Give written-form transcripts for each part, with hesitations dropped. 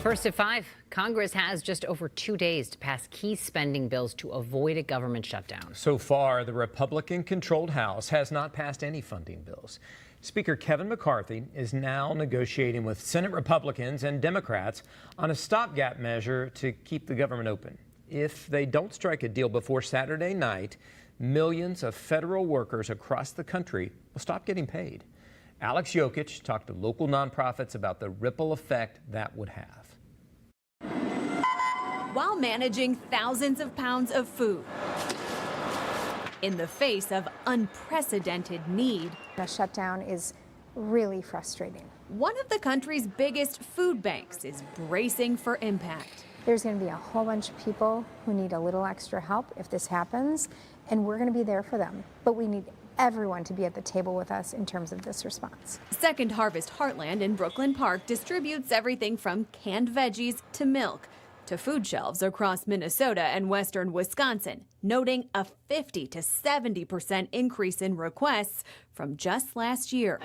First at 5, Congress has just over 2 days to pass key spending bills to avoid a government shutdown. So far, the Republican-controlled House has not passed any funding bills. Speaker Kevin McCarthy is now negotiating with Senate Republicans and Democrats on a stopgap measure to keep the government open. If they don't strike a deal before Saturday night, millions of federal workers across the country will stop getting paid. Alex Jokic talked to local nonprofits about the ripple effect that would have. While managing thousands of pounds of food in the face of unprecedented need, A shutdown is really frustrating. one of the country's biggest food banks is bracing for impact. There's going to be a whole bunch of people who need a little extra help if this happens, and we're going to be there for them. But we need everyone to be at the table with us in terms of this response. Second Harvest Heartland in Brooklyn Park distributes everything from canned veggies to milk to food shelves across Minnesota and western Wisconsin, noting a 50 to 70% increase in requests from just last year,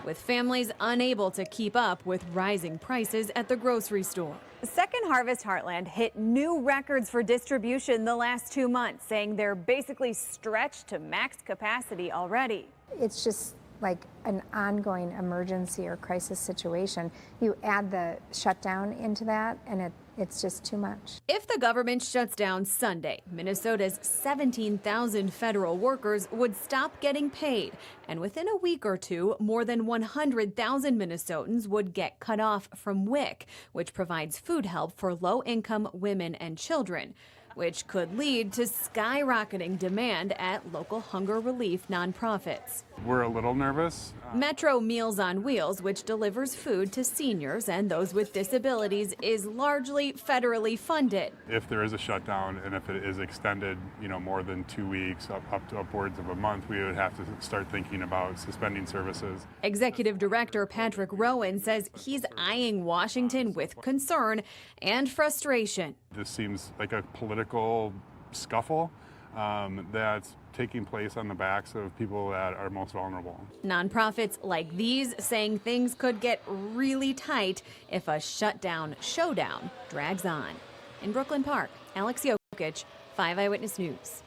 with families unable to keep up with rising prices at the grocery store. Second Harvest Heartland hit new records for distribution the last 2 months, saying they're basically stretched to max capacity already. It's just like an ongoing emergency or crisis situation. You add the shutdown into that, and it's just too much. If the government shuts down Sunday, Minnesota's 17,000 federal workers would stop getting paid. And within a week or two, more than 100,000 Minnesotans would get cut off from WIC, which provides food help for low-income women and children, which could lead to skyrocketing demand at local hunger relief nonprofits. We're a little nervous. Metro Meals on Wheels, which delivers food to seniors and those with disabilities, is largely federally funded. If there is a shutdown and if it is extended, more than 2 weeks, up to upwards of a month, we would have to start thinking about suspending services. Executive Director Patrick Rowan says he's eyeing Washington with concern and frustration. This seems like a political scuffle that's taking place on the backs of people that are most vulnerable. Nonprofits like these saying things could get really tight if a shutdown showdown drags on. In Brooklyn Park, Alex Jokic, 5 Eyewitness News.